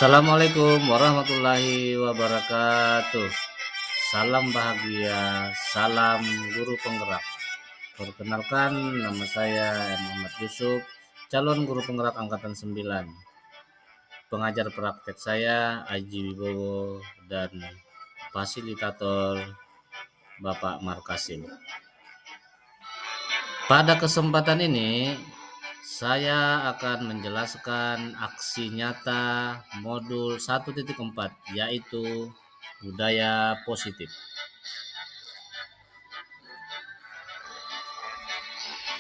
Assalamualaikum warahmatullahi wabarakatuh. Salam bahagia, salam guru penggerak. Perkenalkan, nama saya Muhammad Yusuf, calon guru penggerak angkatan 9. Pengajar praktek saya Aji Wibowo dan fasilitator Bapak Markasim. Pada kesempatan ini saya akan menjelaskan aksi nyata modul 1.4, yaitu budaya positif.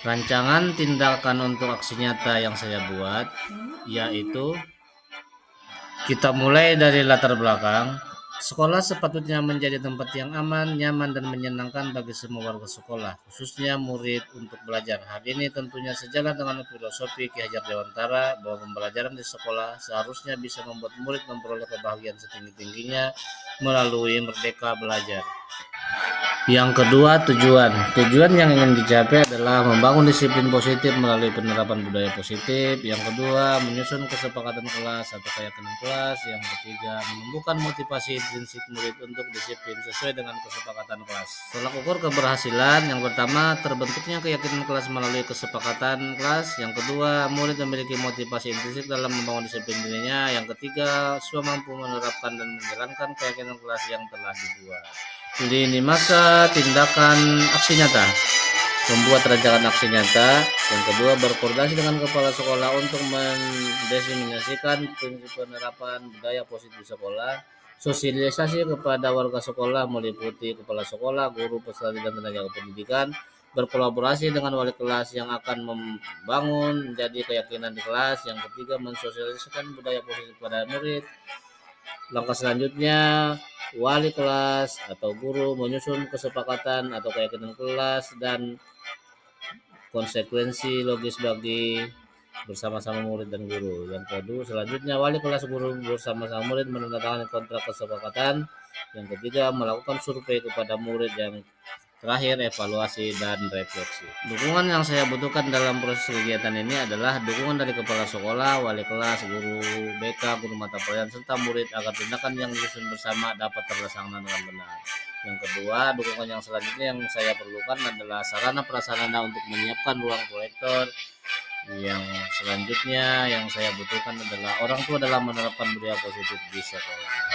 Rancangan tindakan untuk aksi nyata yang saya buat yaitu kita mulai dari latar belakang. Sekolah sepatutnya menjadi tempat yang aman, nyaman, dan menyenangkan bagi semua warga sekolah, khususnya murid untuk belajar. Hal ini tentunya sejalan dengan filosofi Ki Hajar Dewantara bahwa pembelajaran di sekolah seharusnya bisa membuat murid memperoleh kebahagiaan setinggi-tingginya melalui merdeka belajar. Yang kedua, tujuan yang ingin dicapai adalah membangun disiplin positif melalui penerapan budaya positif. Yang kedua, menyusun kesepakatan kelas atau keyakinan kelas. Yang ketiga, menumbuhkan motivasi intrinsik murid untuk disiplin sesuai dengan kesepakatan kelas. Tolak ukur keberhasilan, yang pertama, terbentuknya keyakinan kelas melalui kesepakatan kelas. Yang kedua, murid memiliki motivasi intrinsik dalam membangun disiplin dirinya. Yang ketiga, semua mampu menerapkan dan menjalankan keyakinan kelas yang telah dibuat. Lini masa tindakan aksi nyata, membuat rancangan aksi nyata. Yang kedua, berkoordinasi dengan kepala sekolah untuk mendefinisikan prinsip penerapan budaya positif di sekolah. Sosialisasi kepada warga sekolah meliputi kepala sekolah, guru, peserta dan tenaga pendidikan. Berkolaborasi dengan wali kelas yang akan membangun menjadi keyakinan di kelas. Yang ketiga, mensosialisasikan budaya positif pada murid. Langkah selanjutnya, wali kelas atau guru menyusun kesepakatan atau keyakinan kelas dan konsekuensi logis bagi bersama-sama murid dan guru. Yang kedua, selanjutnya wali kelas guru bersama-sama murid menandatangani kontrak kesepakatan. Yang ketiga, melakukan survei kepada murid. Yang terakhir, evaluasi dan refleksi. Dukungan yang saya butuhkan dalam proses kegiatan ini adalah dukungan dari kepala sekolah, wali kelas, guru BK, guru mata pelajaran, serta murid agar tindakan yang disusun bersama dapat terlaksana dengan benar. Yang kedua, dukungan yang selanjutnya yang saya perlukan adalah sarana prasarana untuk menyiapkan ruang proyektor. Yang selanjutnya yang saya butuhkan adalah orang tua dalam menerapkan budaya positif di sekolah.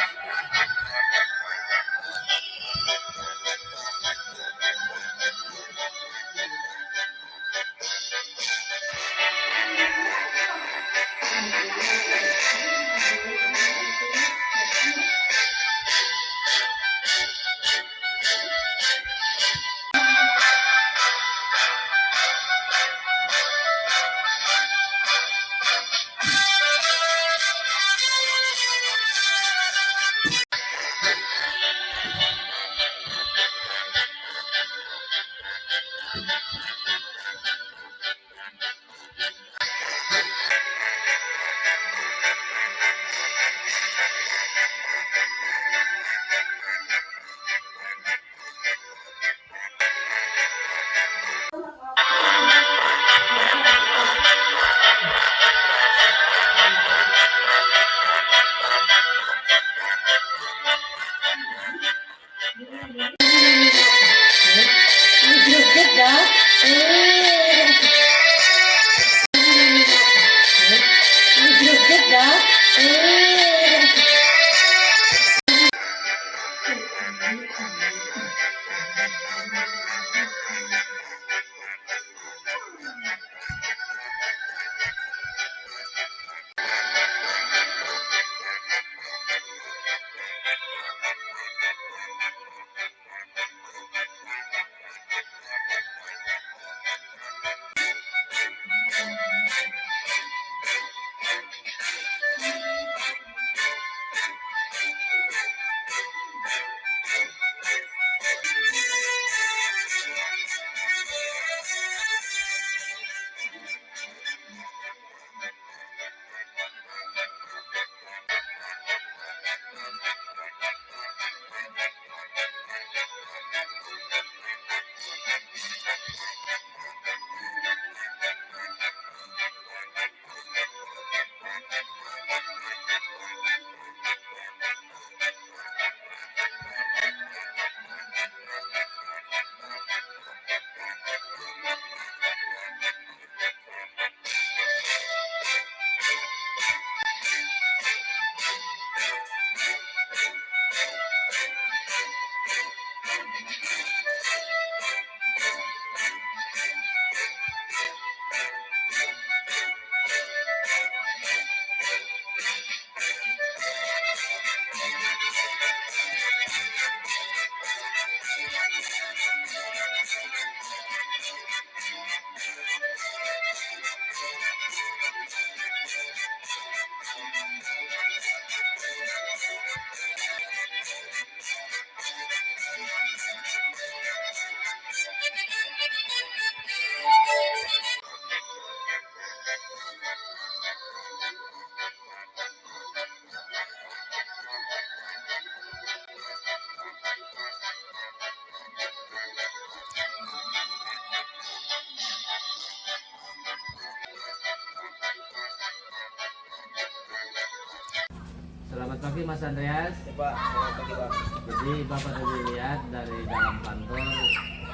Selamat pagi Mas Andreas. Ya, Pak, selamat pagi, Pak. Jadi Bapak tadi lihat dari dalam kantor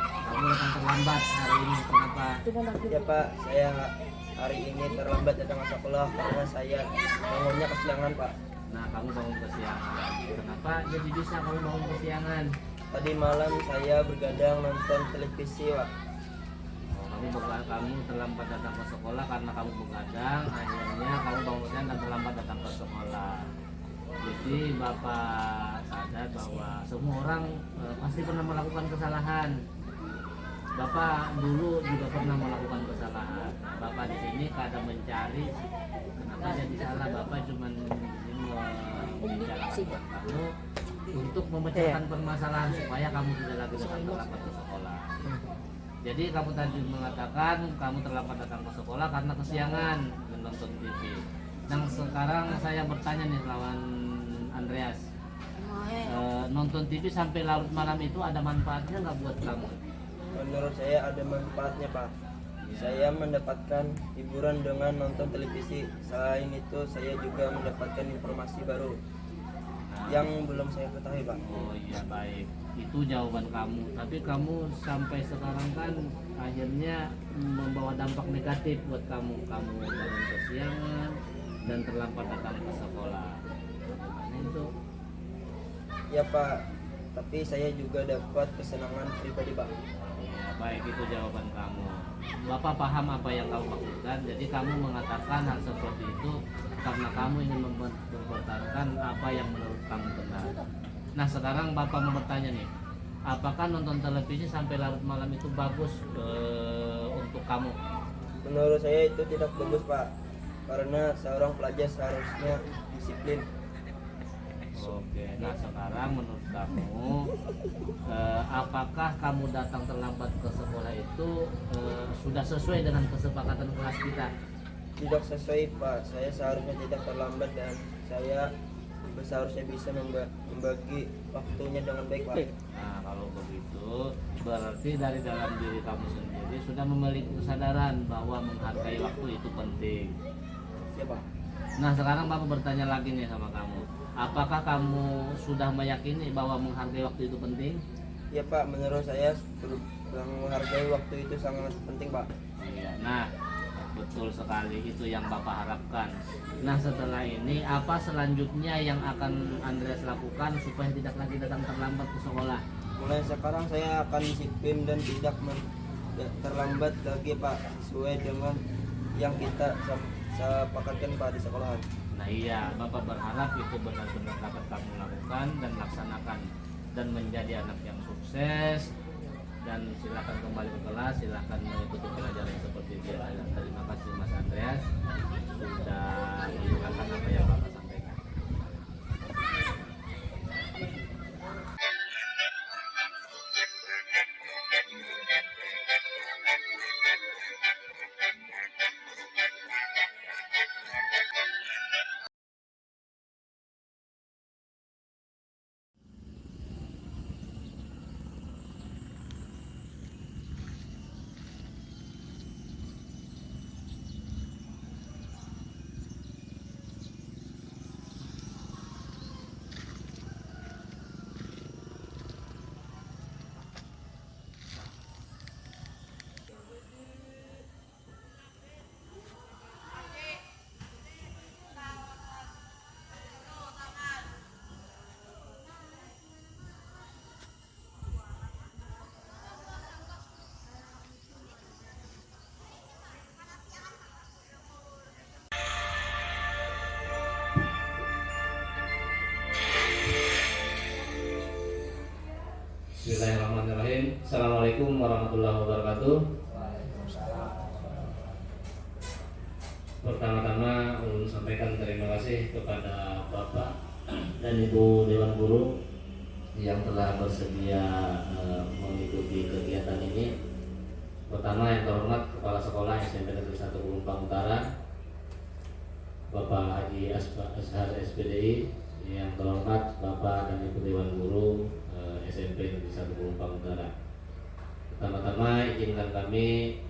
kamu datang terlambat hari ini. Kenapa? Ya, Pak, saya hari ini terlambat datang ke sekolah karena saya bangunnya kesiangan, Pak. Nah, kamu bangun kesiangan. Kenapa jadi bisa kamu bangun kesiangan? Tadi malam saya bergadang nonton televisi, Pak. Oh, kamu terlambat datang ke sekolah karena kamu begadang. Akhirnya kamu bangun kesiangan dan terlambat datang ke sekolah. Jadi Bapak sadar bahwa semua orang pasti pernah melakukan kesalahan. Bapak dulu juga pernah melakukan kesalahan. Bapak di sini kadang mencari kenapa jadi salah. Bapak cuma membicarakan kamu untuk memecahkan permasalahan supaya kamu tidak lagi datang terlambat ke sekolah. Jadi kamu tadi mengatakan kamu terlambat datang ke sekolah karena kesiangan menonton TV. Nah sekarang saya bertanya nih lawan Andreas, nonton TV sampai larut malam itu ada manfaatnya nggak buat kamu? Menurut saya ada manfaatnya, Pak. Saya mendapatkan hiburan dengan nonton televisi. Selain itu, saya juga mendapatkan informasi baru yang belum saya ketahui, Pak. Oh iya, baik, itu jawaban kamu. Tapi kamu sampai sekarang kan akhirnya membawa dampak negatif buat kamu. Kamu bangun kesiangan dan terlambat datang ke sekolah. Bagaimana itu? Ya, Pak. Tapi saya juga dapat kesenangan pribadi, Pak. Ya, baik, itu jawaban kamu. Bapak paham apa yang kamu maksudkan. Jadi kamu mengatakan hal seperti itu karena kamu ingin mempertahankan apa yang menurut kamu benar. Nah sekarang Bapak mau bertanya nih, apakah nonton televisi sampai larut malam itu bagus untuk kamu? Menurut saya itu tidak bagus, Pak. Karena seorang pelajar seharusnya disiplin. Oke, nah sekarang menurut kamu apakah kamu datang terlambat ke sekolah itu sudah sesuai dengan kesepakatan kelas kita? Tidak sesuai, Pak. Saya seharusnya tidak terlambat dan saya seharusnya bisa membagi waktunya dengan baik, Pak. Nah kalau begitu berarti dari dalam diri kamu sendiri sudah memiliki kesadaran bahwa menghargai waktu itu penting. Ya, Pak. Nah sekarang Bapak bertanya lagi nih sama kamu, apakah kamu sudah meyakini bahwa menghargai waktu itu penting? Ya, Pak, menurut saya menghargai waktu itu sangat penting, Pak. Iya, nah betul sekali itu yang Bapak harapkan. Nah setelah ini apa selanjutnya yang akan Andreas lakukan supaya tidak lagi datang terlambat ke sekolah? Mulai sekarang saya akan disiplin dan tidak terlambat lagi, Pak, sesuai dengan yang kita sepakatkan, Pak, di sekolahan. Nah iya, Bapak berharap itu benar-benar dapat kamu lakukan dan laksanakan dan menjadi anak yang sukses. Dan silakan kembali ke kelas, silakan mengikuti pelajaran seperti biasa. Terima kasih Mas Andreas sudah menjelaskan apa yang Bapak sampaikan. Bismillahirrahmanirrahim. Assalamualaikum warahmatullahi wabarakatuh. Pertama-tama ulun sampaikan terima kasih kepada Bapak dan Ibu Dewan Guru yang telah bersedia mengikuti kegiatan ini. Pertama yang terhormat Kepala Sekolah SMP Negeri 1 Pelumpang Utara, Bapak Haji Ashar SPDI. Yang terhormat Bapak dan Ibu Dewan Guru SMP Negeri 1 Pelumpang Utara. Pertama-tama izinkan kami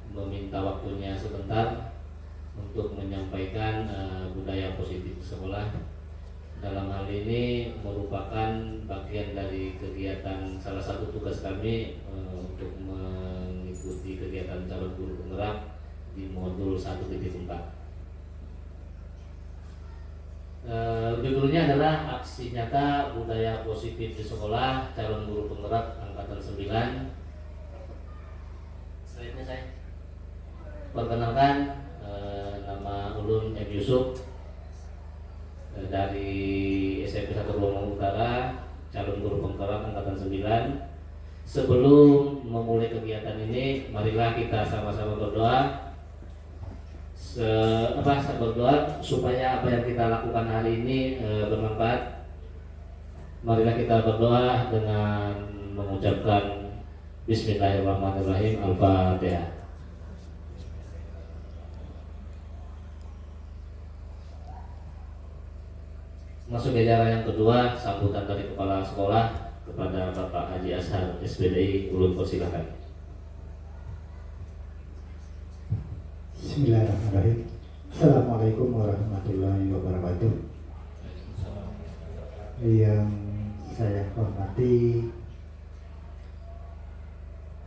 meminta waktunya sebentar untuk menyampaikan budaya positif sekolah. Dalam hal ini merupakan bagian dari kegiatan salah satu tugas kami untuk mengikuti kegiatan calon guru penggerak di modul 1.4. Judulnya adalah aksi nyata budaya positif di sekolah calon guru penggerak angkatan 9. Slide-nya saya. Perkenalkan, nama ulun M. Yusuf dari SMP 1 Pelumpang Utara, calon guru penggerak angkatan 9. Sebelum memulai kegiatan ini, marilah kita sama-sama berdoa. Berdoa supaya apa yang kita lakukan hari ini bermanfaat. Marilah kita berdoa dengan mengucapkan Bismillahirrahmanirrahim. Al-Fatihah. Masuk ke acara yang kedua, sambutan dari Kepala Sekolah kepada Bapak Haji Ashar SPDI. Ulun persilakan. Bismillahirrahmanirrahim. Assalamualaikum warahmatullahi wabarakatuh. Yang saya hormati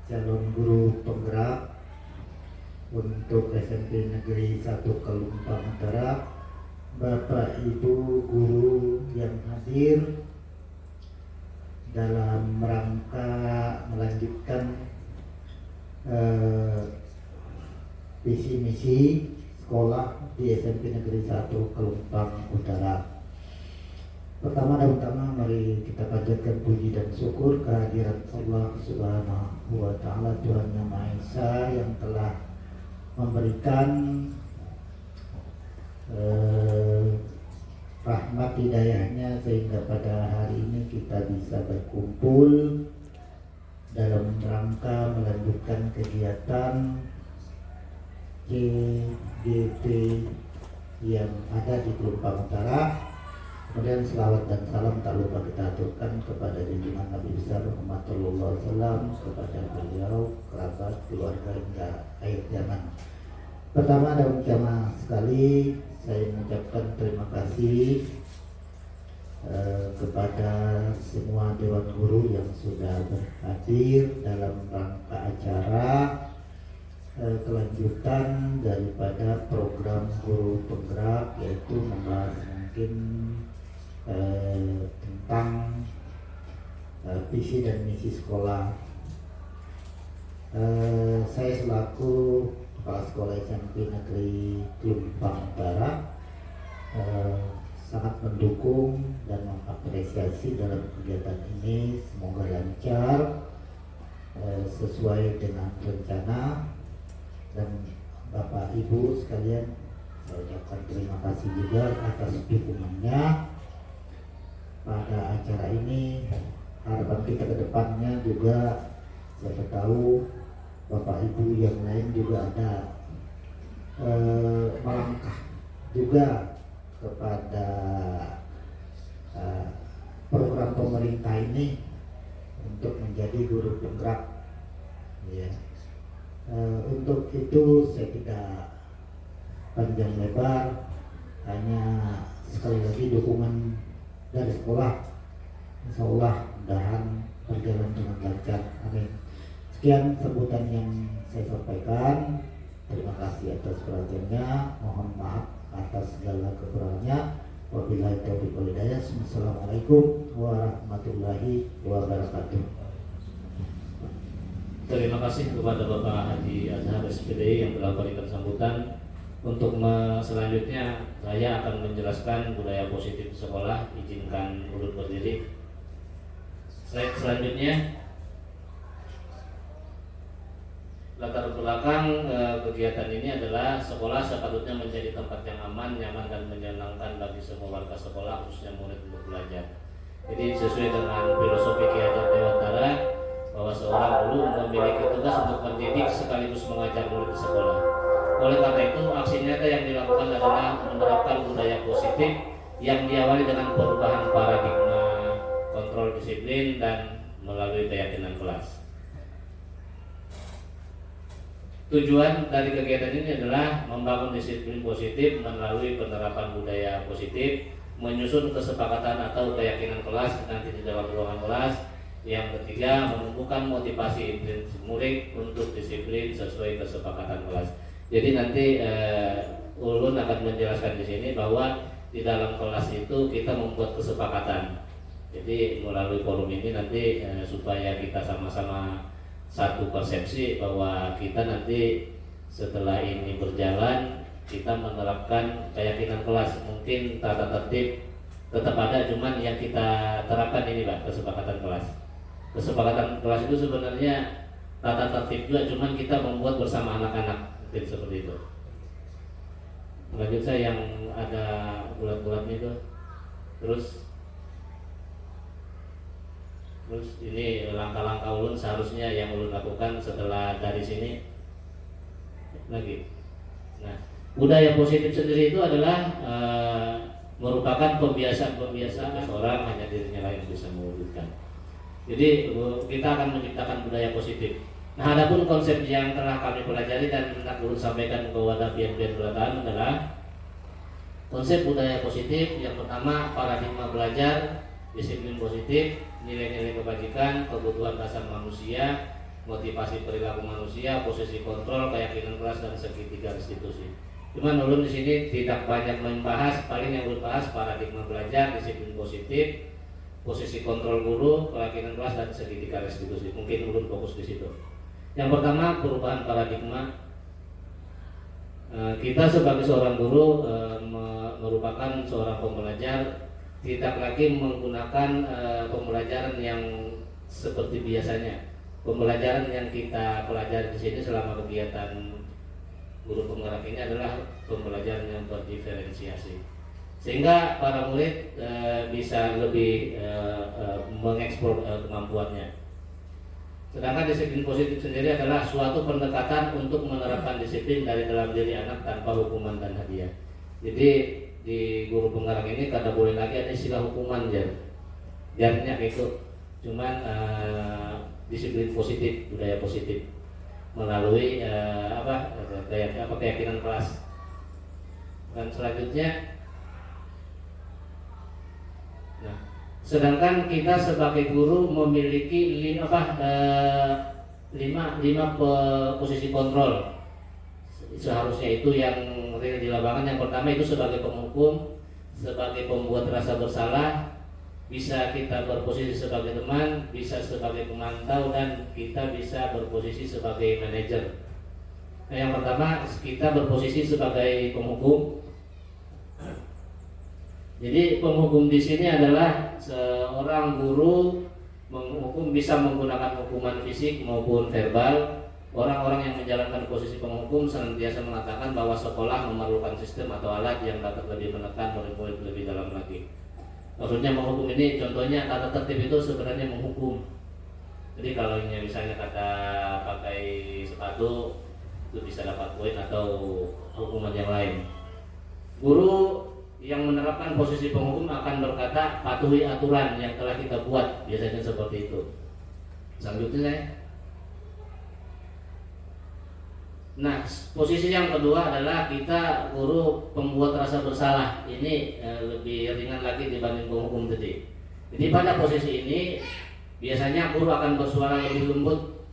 calon guru penggerak untuk SMP Negeri 1 Pelumpang Utara, Bapak Ibu guru yang hadir dalam rangka melanjutkan visi misi sekolah di SMP Negeri 1 Pelumpang Utara. Pertama dan utama, mari kita panjatkan puji dan syukur kehadiran Allah Subhanahu wa Ta'ala, Tuhan Yang Maha Esa, yang telah memberikan rahmat hidayahnya sehingga pada hari ini kita bisa berkumpul dalam rangka melanjutkan kegiatan GGP yang ada di Pelumpang Utara. Kemudian selawat dan salam tak lupa kita aturkan kepada junjungan Nabi besar Muhammad sallallahu alaihi wasallam, kepada beliau, kerabat, keluarga hingga akhir zaman. Pertama dan jamaah sekali, saya mengucapkan terima kasih kepada semua dewan guru yang sudah berhadir dalam rangka acara kelanjutan daripada program guru penggerak, yaitu membahas mungkin tentang visi dan misi sekolah. Saya selaku Kepala Sekolah SMP Negeri Pelumpang Utara sangat mendukung dan mengapresiasi dalam kegiatan ini. Semoga lancar sesuai dengan rencana. Dan Bapak Ibu sekalian, saya ucapkan terima kasih juga atas dukungannya pada acara ini. Harapan kita ke depannya juga, siapa tahu Bapak Ibu yang lain juga ada melangkah juga kepada program pemerintah ini untuk menjadi guru penggerak, ya. Untuk itu saya tidak panjang lebar, hanya sekali lagi dukungan dari sekolah, insya Allah mudahan berjalan dengan lancar, amin. Sekian sambutan yang saya sampaikan. Terima kasih atas perhatiannya, mohon maaf atas segala kekurangannya. Wabillahi taufiq wal hidayah. Wassalamualaikum warahmatullahi wabarakatuh. Terima kasih kepada Bapak Haji Ashar SPDI yang telah memberikan sambutan. Untuk selanjutnya saya akan menjelaskan budaya positif sekolah. Izinkan ulun berdiri. Slide selanjutnya, latar belakang kegiatan ini adalah sekolah sepatutnya menjadi tempat yang aman, nyaman, dan menyenangkan bagi semua warga sekolah, khususnya murid untuk belajar. Jadi sesuai dengan filosofi Ki Hajar Dewantara bahwa seorang guru memiliki tugas untuk mendidik sekaligus mengajar murid di sekolah. Oleh karena itu, aksi nyata yang dilakukan adalah menerapkan budaya positif yang diawali dengan perubahan paradigma, kontrol disiplin, dan melalui keyakinan kelas. Tujuan dari kegiatan ini adalah membangun disiplin positif melalui penerapan budaya positif, menyusun kesepakatan atau keyakinan kelas nanti di dalam ruangan kelas. Yang ketiga, menumbuhkan motivasi murid untuk disiplin sesuai kesepakatan kelas. Jadi nanti Ulun akan menjelaskan di sini bahwa di dalam kelas itu kita membuat kesepakatan. Jadi melalui forum ini nanti supaya kita sama-sama satu persepsi bahwa kita nanti setelah ini berjalan kita menerapkan keyakinan kelas. Mungkin tata tertib tetap ada, cuman yang kita terapkan ini Pak, kesepakatan kelas. Kesepakatan kelas itu sebenarnya tata tertib juga, cuman kita membuat bersama anak-anak, mungkin seperti itu. Lanjut saya yang ada bulat-bulatnya itu. Terus ini langkah-langkah Ulun seharusnya yang Ulun lakukan setelah dari sini lagi. Nah, budaya positif sendiri itu adalah merupakan pembiasaan seorang hanya dirinya lah yang bisa mewujudkan. Jadi kita akan menciptakan budaya positif. Nah, adapun konsep yang telah kami pelajari dan hendak Ulun sampaikan ke wadah pian-pian belakang adalah konsep budaya positif. Yang pertama, paradigma belajar, disiplin positif, nilai-nilai kebajikan, kebutuhan dasar manusia, motivasi perilaku manusia, posisi kontrol, keyakinan kelas, dan segitiga restitusi. Cuman Ulun di sini tidak banyak membahas, paling yang Ulun bahas paradigma belajar, disiplin positif, posisi kontrol guru, keyakinan kelas, dan segitiga restitusi. Mungkin Ulun fokus di situ. Yang pertama, perubahan paradigma. Kita sebagai seorang guru merupakan seorang pembelajar, tidak lagi menggunakan pembelajaran yang seperti biasanya. Pembelajaran yang kita pelajari di sini selama kegiatan guru penggerak ini adalah pembelajaran yang berdiferensiasi, sehingga para murid bisa lebih mengeksplor kemampuannya. Sedangkan disiplin positif sendiri adalah suatu pendekatan untuk menerapkan disiplin dari dalam diri anak tanpa hukuman dan hadiah. Jadi di guru penggerak ini kada boleh lagi ada istilah hukuman jarnya itu, cuman disiplin positif, budaya positif melalui keyakinan kelas. Dan selanjutnya, nah, sedangkan kita sebagai guru memiliki lima posisi kontrol. Seharusnya itu yang real di lapangan. Yang pertama itu sebagai penghukum, sebagai pembuat rasa bersalah, bisa kita berposisi sebagai teman, bisa sebagai pemantau, dan kita bisa berposisi sebagai manajer. Nah, yang pertama kita berposisi sebagai penghukum. Jadi penghukum di sini adalah seorang guru menghukum, bisa menggunakan hukuman fisik maupun verbal. Orang-orang yang menjalankan posisi penghukum senantiasa mengatakan bahwa sekolah memerlukan sistem atau alat yang dapat lebih menekan murid-murid lebih dalam lagi. Maksudnya menghukum ini, contohnya tata tertib itu sebenarnya menghukum. Jadi kalau misalnya kata pakai sepatu itu bisa dapat poin atau hukuman yang lain. Guru yang menerapkan posisi penghukum akan berkata patuhi aturan yang telah kita buat, biasanya seperti itu. Selanjutnya, nah, posisi yang kedua adalah kita guru pembuat rasa bersalah. Ini lebih ringan lagi dibanding penghukum tadi. Jadi pada posisi ini biasanya guru akan bersuara lebih lembut.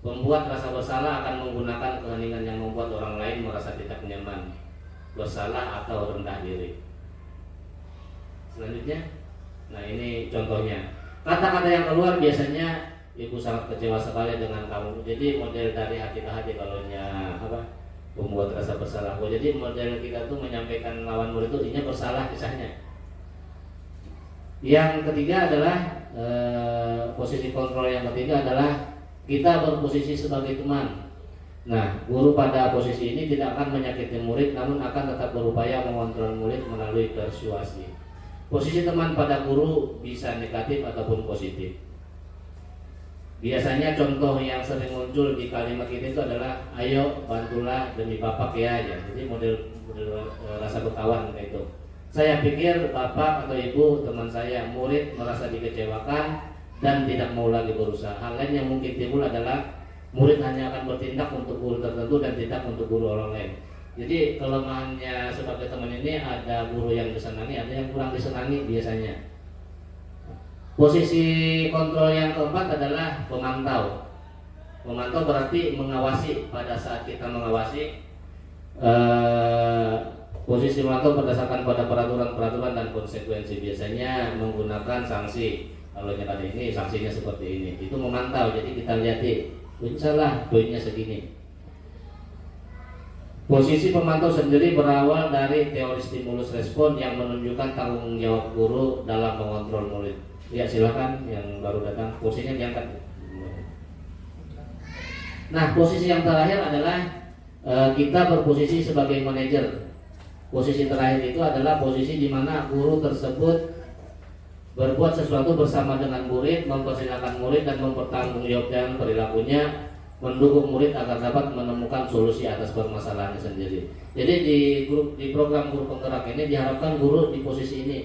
Pembuat rasa bersalah akan menggunakan keheningan yang membuat orang lain merasa tidak nyaman, bersalah atau rendah diri. Selanjutnya, nah ini contohnya. Kata-kata yang keluar biasanya, ibu sangat kecewa sekali dengan kamu. Jadi model dari hati ke hati kalaunya pembuat rasa bersalah. Jadi model kita tuh menyampaikan lawan murid itu intinya bersalah kisahnya. Yang ketiga adalah posisi kontrol yang ketiga adalah kita berposisi sebagai teman. Nah, guru pada posisi ini tidak akan menyakiti murid, namun akan tetap berupaya mengontrol murid melalui persuasi. Posisi teman pada guru bisa negatif ataupun positif. Biasanya contoh yang sering muncul di kalimat ini itu adalah ayo bantulah demi bapak ya. Jadi model rasa berkawan kayak itu. Saya pikir bapak atau ibu teman saya murid merasa dikecewakan dan tidak mau lagi berusaha. Hal lain yang mungkin timbul adalah murid hanya akan bertindak untuk guru tertentu dan tidak untuk guru orang lain. Jadi kelemahannya sebagai teman ini ada guru yang disenangi, ada yang kurang disenangi biasanya. Posisi kontrol yang keempat adalah pemantau. Memantau berarti mengawasi. Pada saat kita mengawasi, posisi memantau berdasarkan pada peraturan-peraturan dan konsekuensi. Biasanya menggunakan sanksi. Kalau yang ada ini sanksinya seperti ini. Itu memantau. Jadi kita lihat salah poinnya segini. Posisi pemantau sendiri berawal dari teori stimulus respon yang menunjukkan tanggung jawab guru dalam mengontrol murid. Ya silakan yang baru datang, posisinya diangkat. Nah, posisi yang terakhir adalah kita berposisi sebagai manajer. Posisi terakhir itu adalah posisi di mana guru tersebut berbuat sesuatu bersama dengan murid, mempersilahkan murid dan mempertanggungjawabkan perilakunya, mendukung murid agar dapat menemukan solusi atas permasalahannya sendiri. Jadi di program guru penggerak ini diharapkan guru di posisi ini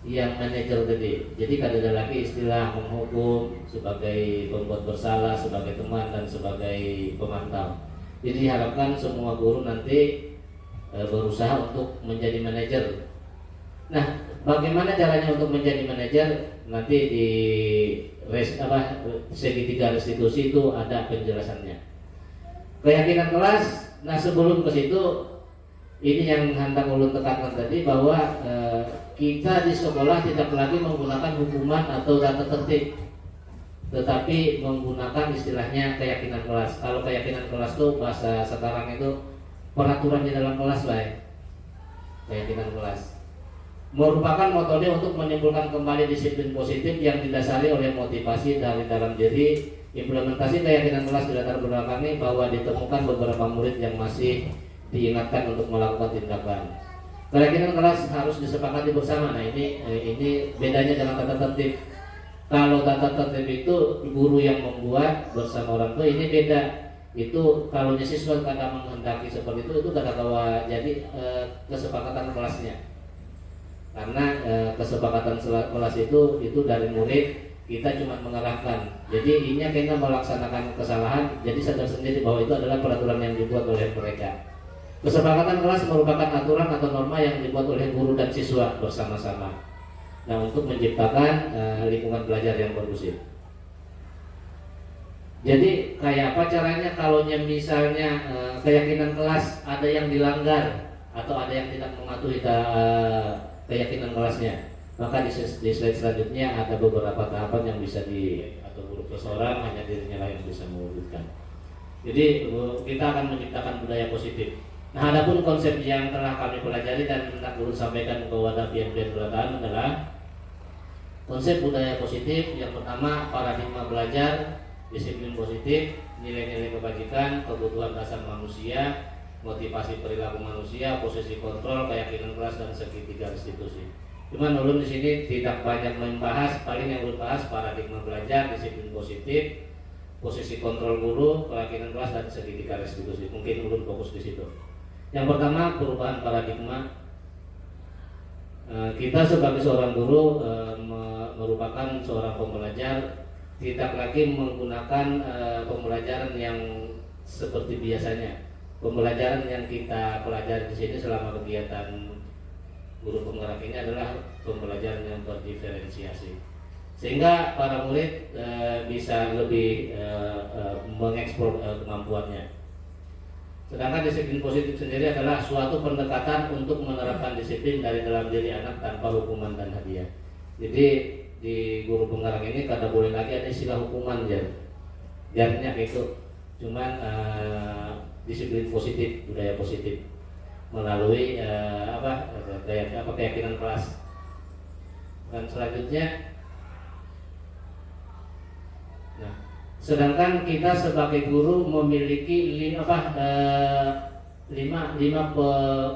yang manajer tadi. Jadi ada lagi istilah menghukum sebagai pembuat bersalah, sebagai teman dan sebagai pemantau. Jadi diharapkan semua guru nanti berusaha untuk menjadi manajer. Nah, bagaimana caranya untuk menjadi manajer? Nanti di segitiga restitusi itu ada penjelasannya. Keyakinan kelas. Nah, sebelum ke situ, ini yang hendak ulun tekankan tadi bahwa kita di sekolah tidak lagi menggunakan hukuman atau tata tertib, tetapi menggunakan istilahnya keyakinan kelas. Kalau keyakinan kelas itu bahasa sekarang itu peraturan di dalam kelas lah ya. Keyakinan kelas merupakan metode untuk menimbulkan kembali disiplin positif yang didasari oleh motivasi dari dalam diri. Implementasi keyakinan kelas di latar belakangi bahwa ditemukan beberapa murid yang masih diingatkan untuk melakukan tindakan. Keyakinan kelas harus disepakati bersama. Nah, ini bedanya dengan tata tertib. Kalau tata tertib itu guru yang membuat bersama orang tua, ini beda. Itu kalau siswa kadang menghendaki seperti itu kadang jadi kesepakatan kelasnya. Karena kesepakatan kelas itu dari murid, kita cuma mengarahkan. Jadi ini kayaknya melaksanakan kesalahan, jadi sadar sendiri bahwa itu adalah peraturan yang dibuat oleh mereka. Kesepakatan kelas merupakan aturan atau norma yang dibuat oleh guru dan siswa bersama-sama. Nah, untuk menciptakan lingkungan belajar yang kondusif. Jadi kayak apa caranya kalau misalnya keyakinan kelas ada yang dilanggar atau ada yang tidak mematuhi keyakinan kelasnya, maka di slide selanjutnya ada beberapa tahapan yang bisa atau guru seseorang hanya dirinya lah yang bisa mewujudkan. Jadi kita akan menciptakan budaya positif. Nah, adapun konsep yang telah kami pelajari dan hendak guru sampaikan ke wadah pian-pian belakang adalah konsep budaya positif. Yang pertama, paradigma belajar, disiplin positif, nilai-nilai kebajikan, kebutuhan dasar manusia, motivasi perilaku manusia, posisi kontrol, keyakinan kelas dan segitiga restitusi. Cuman ulun di sini tidak banyak membahas, paling yang ulun bahas paradigma belajar, disiplin positif, posisi kontrol guru, keyakinan kelas dan segitiga restitusi. Mungkin ulun fokus di situ. Yang pertama, perubahan paradigma. Kita sebagai seorang guru merupakan seorang pembelajar, tidak lagi menggunakan pembelajaran yang seperti biasanya. Pembelajaran yang kita pelajari di sini selama kegiatan guru penggerak ini adalah pembelajaran yang berdiferensiasi, sehingga para murid bisa lebih mengeksplor kemampuannya. Sedangkan disiplin positif sendiri adalah suatu pendekatan untuk menerapkan disiplin dari dalam diri anak tanpa hukuman dan hadiah. Jadi di guru penggerak ini kada boleh lagi ada istilah hukuman jarnya gitu. Cuman disiplin positif, budaya positif melalui keyakinan kelas. Dan selanjutnya Sedangkan kita sebagai guru memiliki lima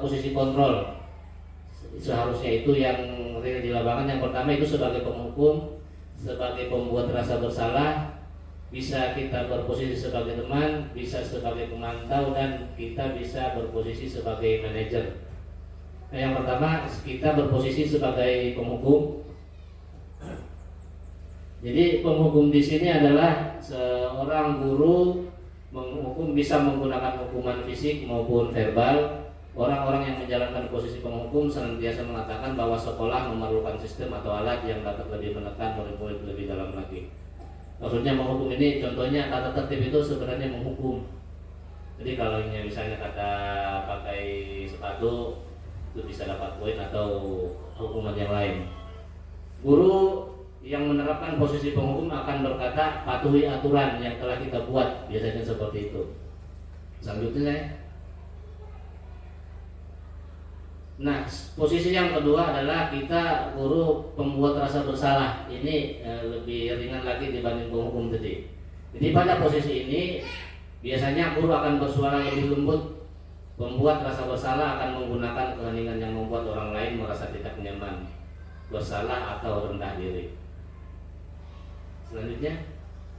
posisi kontrol. Seharusnya itu yang real di lapangan. Yang pertama itu sebagai penghukum, sebagai pembuat rasa bersalah, bisa kita berposisi sebagai teman, bisa sebagai pemantau, dan kita bisa berposisi sebagai manajer. Nah, yang pertama kita berposisi sebagai penghukum. Jadi penghukum di sini adalah seorang guru menghukum, bisa menggunakan hukuman fisik maupun verbal. Orang-orang yang menjalankan posisi penghukum senantiasa mengatakan bahwa sekolah memerlukan sistem atau alat yang dapat lebih menekan murid-murid lebih dalam lagi. Maksudnya menghukum ini, contohnya tata tertib itu sebenarnya menghukum. Jadi kalau misalnya kata pakai sepatu itu bisa dapat poin atau hukuman yang lain. Guru yang menerapkan posisi penghukum akan berkata patuhi aturan yang telah kita buat, biasanya seperti itu. Selanjutnya, nah posisi yang kedua adalah kita guru pembuat rasa bersalah. Ini lebih ringan lagi dibanding penghukum tadi. Jadi pada posisi ini biasanya guru akan bersuara lebih lembut. Pembuat rasa bersalah akan menggunakan keheningan yang membuat orang lain merasa tidak nyaman, bersalah atau rendah diri. Selanjutnya,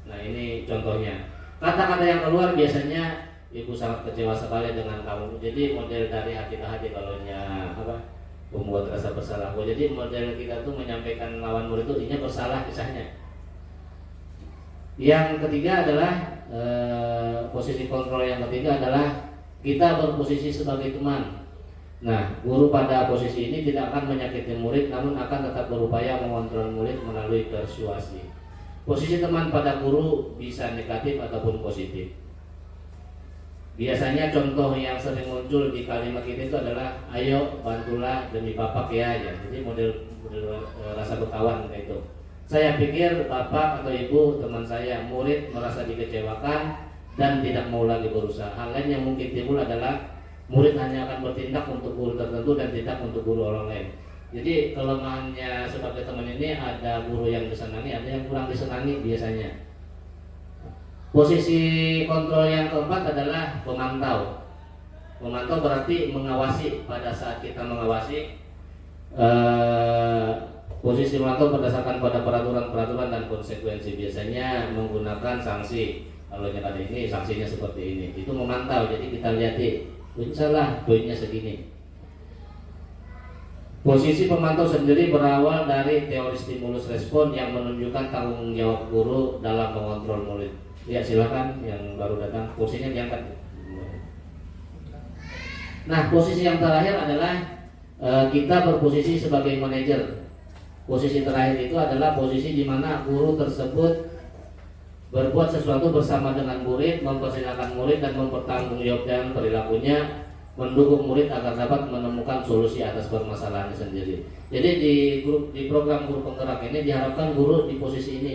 nah ini contohnya. Kata-kata yang keluar biasanya, ibu sangat kecewa sekali dengan kamu. Jadi model dari hati ke hati kalau pembuat rasa bersalah. Jadi model kita tuh menyampaikan lawan murid itu intinya bersalah kisahnya. Yang ketiga adalah posisi kontrol yang ketiga adalah kita berposisi sebagai teman. Nah, guru pada posisi ini tidak akan menyakiti murid, namun akan tetap berupaya mengontrol murid melalui persuasi. Posisi teman pada guru bisa negatif ataupun positif. Biasanya contoh yang sering muncul di kalimat kita itu adalah ayo bantulah demi bapak ya. Jadi model rasa berkawan kayak itu. Saya pikir bapak atau ibu teman saya, murid merasa dikecewakan dan tidak mau lagi berusaha. Hal lain yang mungkin timbul adalah murid hanya akan bertindak untuk guru tertentu dan tidak untuk guru orang lain. Jadi kelemahannya sebagai teman ini ada guru yang disenangi, ada yang kurang disenangi biasanya. Posisi kontrol yang keempat adalah pemantau. Memantau berarti mengawasi. Pada saat kita mengawasi, posisi memantau berdasarkan pada peraturan-peraturan dan konsekuensi. Biasanya menggunakan sanksi. Kalau nyata ini sanksinya seperti ini. Itu memantau. Jadi kita lihat salah poinnya segini. Posisi pemantau sendiri berawal dari teori stimulus respon yang menunjukkan tanggung jawab guru dalam mengontrol murid. Ya silakan yang baru datang, kursinya diangkat. Nah, posisi yang terakhir adalah kita berposisi sebagai manajer. Posisi terakhir itu adalah posisi di mana guru tersebut berbuat sesuatu bersama dengan murid, mempersilahkan murid dan mempertanggungjawabkan perilakunya, mendukung murid agar dapat menemukan solusi atas permasalahannya sendiri. Jadi di program guru penggerak ini diharapkan guru di posisi ini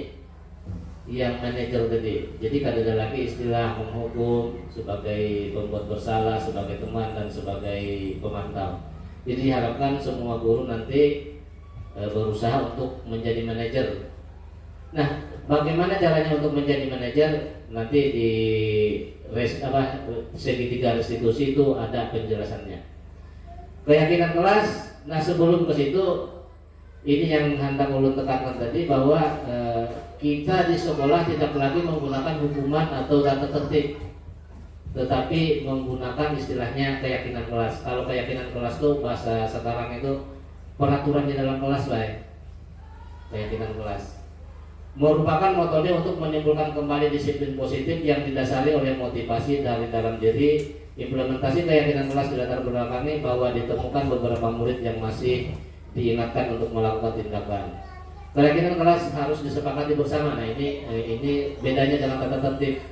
yang manajer tadi. Jadi ada lagi istilah menghukum, sebagai pembuat bersalah, sebagai teman, dan sebagai pemantau. Jadi diharapkan semua guru nanti berusaha untuk menjadi manajer. Nah, bagaimana caranya untuk menjadi manajer? Nanti di segitiga restitusi itu ada penjelasannya. Keyakinan kelas. Nah, sebelum ke situ, ini yang hendak ulun tekankan tadi bahwa kita di sekolah tidak lagi menggunakan hukuman atau tata tertib, tetapi menggunakan istilahnya keyakinan kelas. Kalau keyakinan kelas itu bahasa sekarang itu peraturan di dalam kelas lah ya. Keyakinan kelas merupakan metode untuk menimbulkan kembali disiplin positif yang didasari oleh motivasi dari dalam diri. Implementasi keyakinan kelas di latar belakangi bahwa ditemukan beberapa murid yang masih diingatkan untuk melakukan tindakan. Keyakinan kelas harus disepakati bersama. Nah, ini bedanya dengan tata tertib.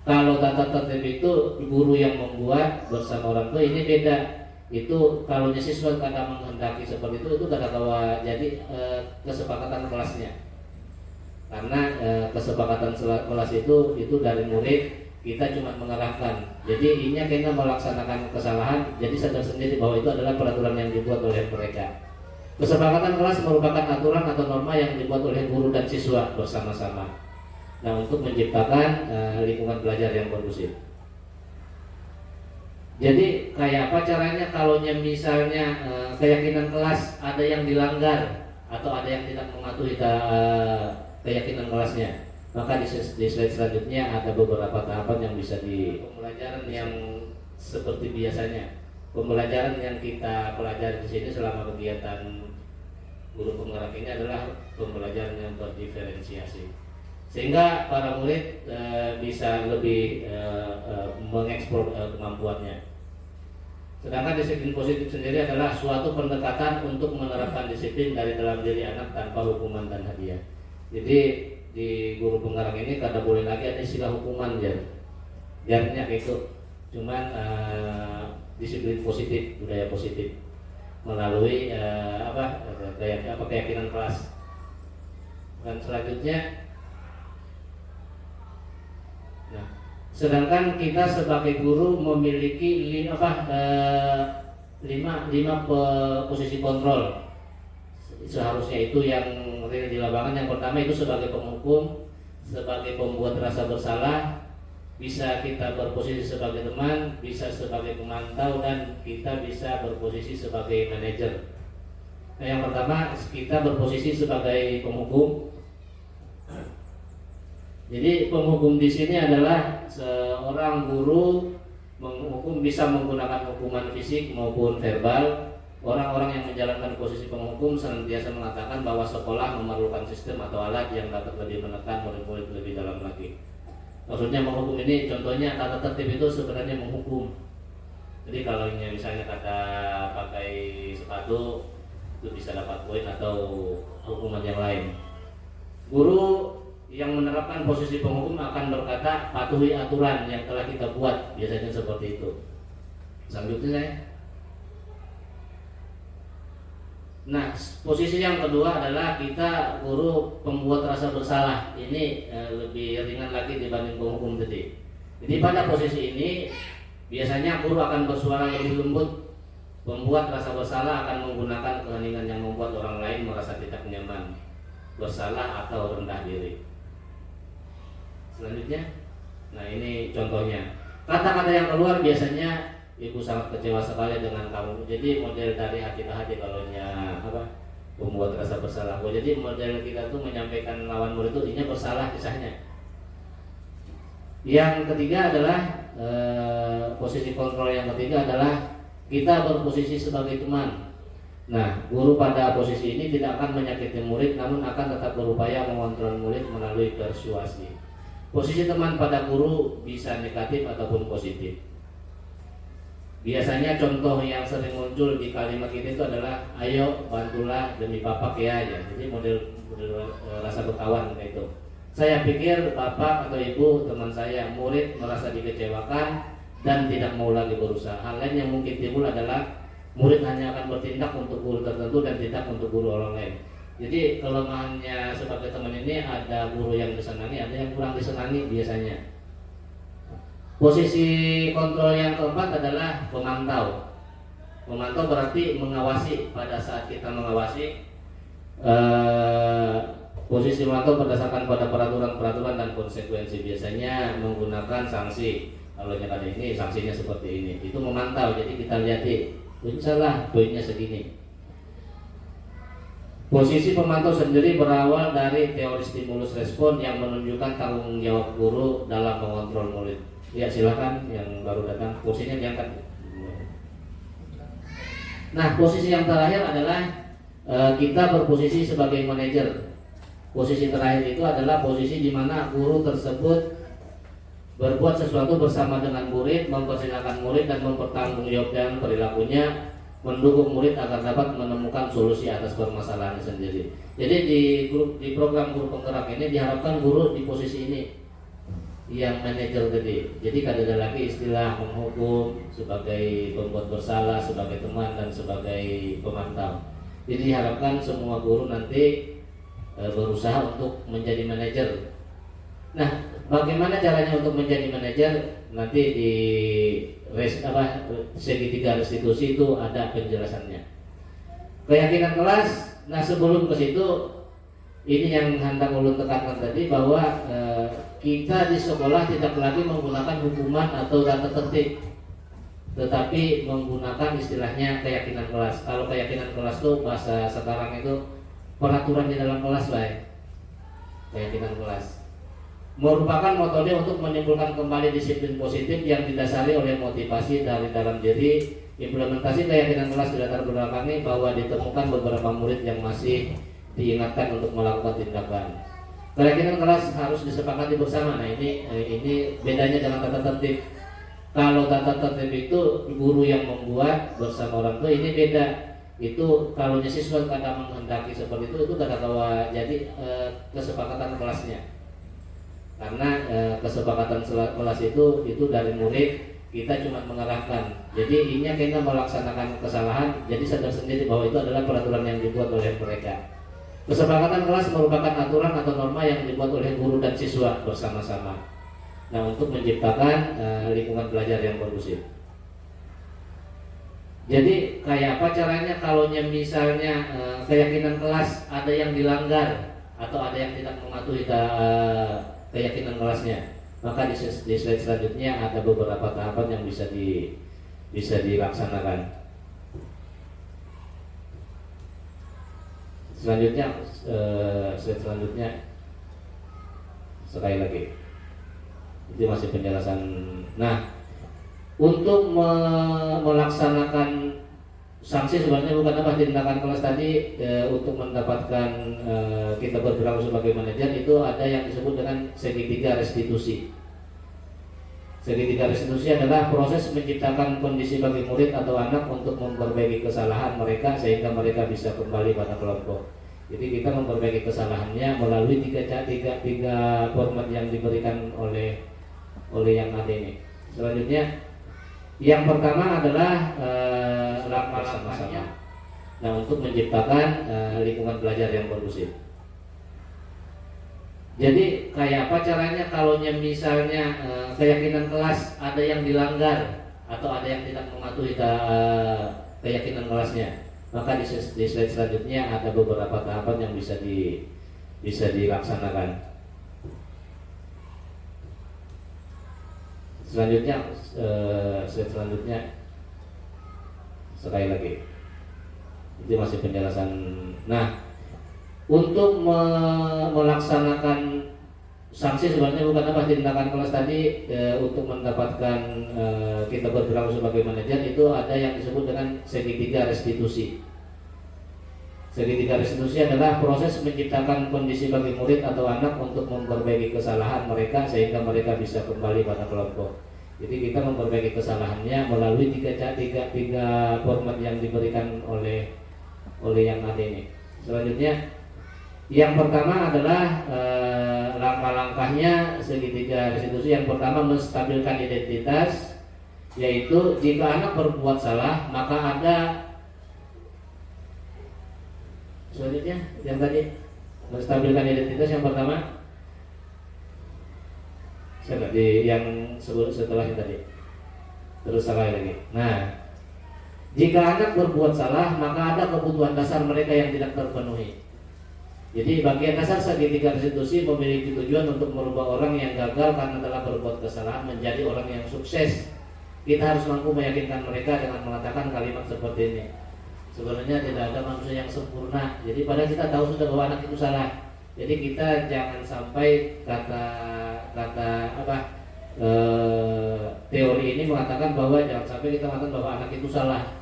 Kalau tata tertib itu guru yang membuat bersama orang tua, ini beda. Itu kalau siswa kadang menghendaki seperti itu kadang jadi kesepakatan kelasnya. Karena kesepakatan kelas itu dari murid, kita cuma mengarahkan. Jadi ini kayaknya melaksanakan kesalahan, jadi sadar sendiri bahwa itu adalah peraturan yang dibuat oleh mereka. Kesepakatan kelas merupakan aturan atau norma yang dibuat oleh guru dan siswa bersama-sama. Nah, untuk menciptakan lingkungan belajar yang kondusif. Jadi kayak apa caranya kalau misalnya keyakinan kelas ada yang dilanggar atau ada yang tidak mematuhi keyakinan kelasnya, maka di slide selanjutnya ada beberapa tahapan yang bisa di pembelajaran yang seperti biasanya. Pembelajaran yang kita pelajari di sini selama kegiatan guru penggerak ini adalah pembelajaran yang berdiferensiasi, sehingga para murid bisa lebih mengeksplor kemampuannya. Sedangkan disiplin positif sendiri adalah suatu pendekatan untuk menerapkan disiplin dari dalam diri anak tanpa hukuman dan hadiah. Jadi di guru penggerak ini kada boleh lagi ada istilah hukuman jarnya itu, cuman disiplin positif, budaya positif melalui keyakinan kelas. Dan selanjutnya, nah, sedangkan kita sebagai guru memiliki lima posisi kontrol. Seharusnya itu yang real di lapangan. Yang pertama itu sebagai penghukum, sebagai pembuat rasa bersalah, bisa kita berposisi sebagai teman, bisa sebagai pemantau, dan kita bisa berposisi sebagai manajer. Nah, yang pertama kita berposisi sebagai penghukum. Jadi penghukum di sini adalah seorang guru menghukum, bisa menggunakan hukuman fisik maupun verbal. Orang-orang yang menjalankan posisi penghukum senantiasa mengatakan bahwa sekolah memerlukan sistem atau alat yang dapat lebih menekan murid-murid lebih dalam lagi. Maksudnya menghukum ini, contohnya tata tertib itu sebenarnya menghukum. Jadi kalau misalnya kata pakai sepatu itu bisa dapat poin atau hukuman yang lain. Guru yang menerapkan posisi penghukum akan berkata patuhi aturan yang telah kita buat, biasanya seperti itu. Selanjutnya, nah posisi yang kedua adalah kita guru pembuat rasa bersalah. Ini lebih ringan lagi dibanding penghukum tadi. Jadi pada posisi ini biasanya guru akan bersuara lebih lembut. Pembuat rasa bersalah akan menggunakan keheningan yang membuat orang lain merasa tidak nyaman, bersalah atau rendah diri. Selanjutnya, nah ini contohnya. Kata-kata yang keluar biasanya, ibu sangat kecewa sekali dengan kamu. Jadi model dari hati ke hati kalau membuat rasa bersalah. Jadi model kita tuh menyampaikan lawan murid itu intinya bersalah kisahnya. Yang ketiga adalah posisi kontrol yang ketiga adalah kita berposisi sebagai teman. Nah, guru pada posisi ini tidak akan menyakiti murid, namun akan tetap berupaya mengontrol murid melalui persuasi. Posisi teman pada guru bisa negatif ataupun positif. Biasanya contoh yang sering muncul di kalimat ini itu adalah ayo bantulah demi bapak ya. Jadi model rasa berkawan kayak itu. Saya pikir bapak atau ibu teman saya, murid merasa dikecewakan dan tidak mau lagi berusaha. Hal lain yang mungkin timbul adalah murid hanya akan bertindak untuk guru tertentu dan tidak untuk guru orang lain. Jadi kelemahannya sebagai teman ini ada guru yang disenangi, ada yang kurang disenangi biasanya. Posisi kontrol yang keempat adalah pemantau. Memantau berarti mengawasi. Pada saat kita mengawasi, posisi memantau berdasarkan pada peraturan-peraturan dan konsekuensi, biasanya menggunakan sanksi. Kalau nyata ini sanksinya seperti ini, itu memantau. Jadi kita lihat salah poinnya segini. Posisi pemantau sendiri berawal dari teori stimulus respon yang menunjukkan tanggung jawab guru dalam mengontrol murid. Ya silakan yang baru datang, kursinya diangkat. Nah, posisi yang terakhir adalah kita berposisi sebagai manajer. Posisi terakhir itu adalah posisi di mana guru tersebut berbuat sesuatu bersama dengan murid, mempersilahkan murid dan mempertanggungjawabkan perilakunya, mendukung murid agar dapat menemukan solusi atas permasalahannya sendiri. Jadi di program guru penggerak ini diharapkan guru di posisi ini yang manajer tadi. Jadi tidak ada lagi istilah menghukum, sebagai pembuat bersalah, sebagai teman, dan sebagai pemantau. Jadi diharapkan semua guru nanti berusaha untuk menjadi manajer. Nah, bagaimana caranya untuk menjadi manajer? Nanti di segitiga restitusi itu ada penjelasannya. Keyakinan kelas. Nah, sebelum ke situ ini yang hendak ulun tekankan tadi, bahwa kita di sekolah tidak lagi menggunakan hukuman atau tata tertib, tetapi menggunakan istilahnya keyakinan kelas. Kalau keyakinan kelas tuh bahasa sekarang itu peraturan di dalam kelas, baik. Keyakinan kelas merupakan metode untuk menimbulkan kembali disiplin positif yang didasari oleh motivasi dari dalam diri. Implementasi keyakinan kelas dilatar belakangi bahwa ditemukan beberapa murid yang masih diingatkan untuk melakukan tindakan. Keyakinan kelas harus disepakati bersama. Nah, ini bedanya dengan tata tertib. Kalau tata tertib itu guru yang membuat bersama orang tua, ini beda. Itu kalau siswa kadang menghendaki seperti itu kada kawa jadi kesepakatan kelasnya. Karena kesepakatan kelas itu dari murid, kita cuma mengarahkan. Jadi ini kayaknya melaksanakan kesalahan, jadi sadar sendiri bahwa itu adalah peraturan yang dibuat oleh mereka. Kesepakatan kelas merupakan aturan atau norma yang dibuat oleh guru dan siswa bersama-sama. Nah, untuk menciptakan lingkungan belajar yang kondusif. Jadi kayak apa caranya kalau misalnya keyakinan kelas ada yang dilanggar atau ada yang tidak mematuhi keyakinan kelasnya, maka di slide selanjutnya ada beberapa tahapan yang bisa dilaksanakan. Selanjutnya slide selanjutnya sekali lagi itu masih penjelasan. Nah, untuk melaksanakan sanksi sebenarnya bukan apa tindakan kelas tadi, untuk mendapatkan kita bergerak sebagai manajer itu ada yang disebut dengan segitiga restitusi. Segitiga restitusi adalah proses menciptakan kondisi bagi murid atau anak untuk memperbaiki kesalahan mereka sehingga mereka bisa kembali pada kelompok. Jadi kita memperbaiki kesalahannya melalui tiga format yang diberikan oleh yang ada ini. Selanjutnya yang pertama adalah langkah-langkahnya. Nah, untuk menciptakan lingkungan belajar yang kondusif. Jadi kayak apa caranya kalau misalnya keyakinan kelas ada yang dilanggar atau ada yang tidak mematuhi keyakinan kelasnya, maka di slide selanjutnya ada beberapa tahapan yang bisa dilaksanakan. Selanjutnya slide selanjutnya sekali lagi itu masih penjelasan. Nah, untuk melaksanakan sanksi sebenarnya bukan apa tindakan kelas tadi, untuk mendapatkan kita bergerak sebagai manajer itu ada yang disebut dengan segitiga restitusi. Segitiga restitusi adalah proses menciptakan kondisi bagi murid atau anak untuk memperbaiki kesalahan mereka sehingga mereka bisa kembali pada kelompok. Jadi kita memperbaiki kesalahannya melalui tiga format yang diberikan oleh yang ada ini. Selanjutnya yang pertama adalah langkah-langkahnya segitiga restitusi. Yang pertama menstabilkan identitas, yaitu jika anak berbuat salah maka ada. Selanjutnya yang tadi menstabilkan identitas yang pertama, yang setelah yang tadi terus sekali lagi. Nah, jika anak berbuat salah maka ada kebutuhan dasar mereka yang tidak terpenuhi. Jadi bagian dasar segitiga restitusi memiliki tujuan untuk merubah orang yang gagal karena telah berbuat kesalahan menjadi orang yang sukses. Kita harus mampu meyakinkan mereka dengan mengatakan kalimat seperti ini: sebenarnya tidak ada manusia yang sempurna. Jadi padahal kita tahu sudah bahwa anak itu salah. Jadi kita jangan sampai teori ini mengatakan bahwa jangan sampai kita mengatakan bahwa anak itu salah.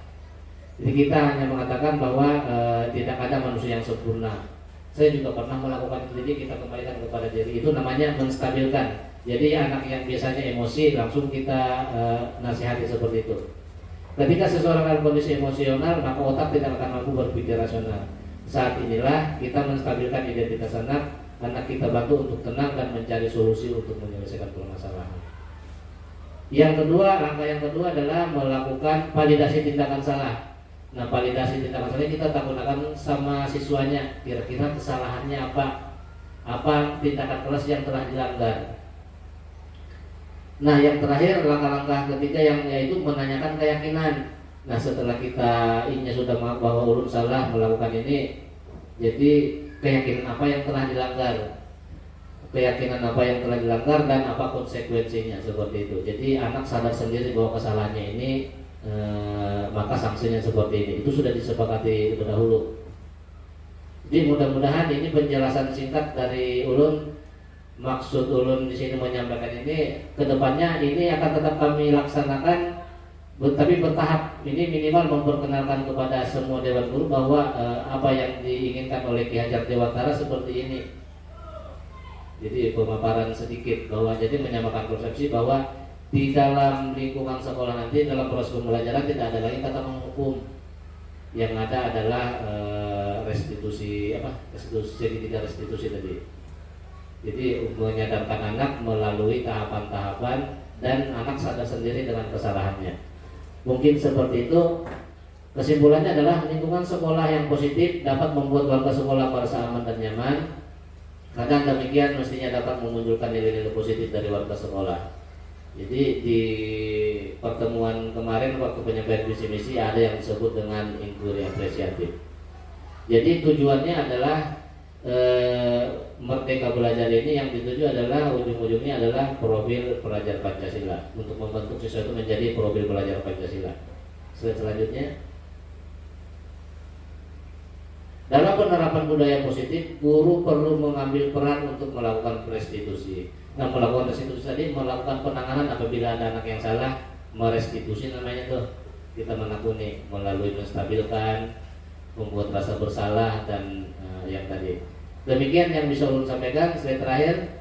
Jadi kita hanya mengatakan bahwa tidak ada manusia yang sempurna. Saya juga pernah melakukan itu, jadi kita kembalikan kepada diri. Itu namanya menstabilkan. Jadi anak yang biasanya emosi langsung kita nasihati seperti itu. Ketika seseorang dalam kondisi emosional, maka otak tidak akan mampu berpikir rasional. Saat inilah kita menstabilkan identitas anak kita bantu untuk tenang dan mencari solusi untuk menyelesaikan permasalahan. Langkah yang kedua adalah melakukan validasi tindakan salah. Nah, validasi tindakan salah kita gunakan sama siswanya. Kira-kira kesalahannya apa tindakan kelas yang telah dilanggar. Nah, yang terakhir langkah-langkah ketiga yaitu menanyakan keyakinan. Nah, setelah kita sudah bahwa ulun salah melakukan ini, jadi keyakinan apa yang telah dilanggar, dan apa konsekuensinya, seperti itu. Jadi anak sadar sendiri bahwa kesalahannya ini, maka sanksinya seperti ini. Itu sudah disepakati terlebih dahulu. Jadi mudah-mudahan ini penjelasan singkat dari Ulun. Maksud Ulun di sini menyampaikan ini, kedepannya ini akan tetap kami laksanakan, tapi bertahap. Ini minimal memperkenalkan kepada semua Dewan Guru bahwa apa yang diinginkan oleh Ki Hajar Dewantara seperti ini. Jadi pemaparan sedikit bahwa jadi menyamakan persepsi bahwa di dalam lingkungan sekolah nanti dalam proses pembelajaran tidak ada lagi kata menghukum. Yang ada adalah restitusi segitiga restitusi tadi. Jadi menyadarkan anak melalui tahapan-tahapan dan anak sadar sendiri dengan kesalahannya. Mungkin seperti itu. Kesimpulannya adalah lingkungan sekolah yang positif dapat membuat warga sekolah merasa aman dan nyaman. Karena demikian mestinya dapat memunculkan nilai-nilai positif dari warga sekolah. Jadi di pertemuan kemarin waktu penyampaian visi misi ada yang disebut dengan inquiry apresiatif. Jadi tujuannya adalah Merdeka Belajar ini yang dituju adalah ujung-ujungnya adalah profil pelajar Pancasila, untuk membentuk siswa itu menjadi profil pelajar Pancasila. Selanjutnya, dalam penerapan budaya positif, guru perlu mengambil peran untuk melakukan restitusi. Nah, melakukan restitusi tadi melakukan penanganan apabila ada anak yang salah, merestitusi namanya tuh. Kita menakuni melalui menstabilkan, membuat rasa bersalah, dan yang tadi. Demikian yang bisa Ulun sampaikan. Slide terakhir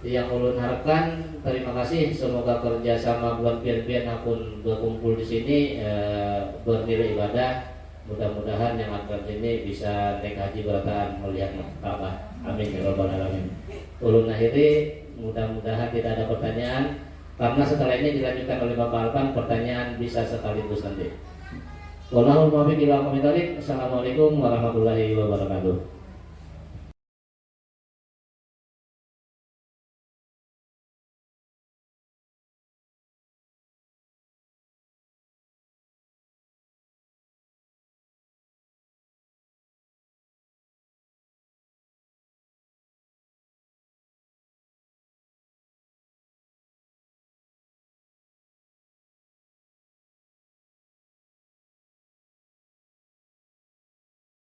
yang Ulun harapkan, terima kasih. Semoga kerjasama bukan pian-pian akun berkumpul di sini bernilai ibadah. Mudah-mudahan yang akan ini bisa naik haji berataan melihat Ka'bah. Amin ya rabbal alamin. Ulun akhiri, mudah-mudahan tidak ada pertanyaan, karena setelah ini dilanjutkan oleh Bapak Alpan, pertanyaan bisa sekaligus nanti. Wallahul muwaffiq ila aqwamit thoriq. Assalamualaikum warahmatullahi wabarakatuh.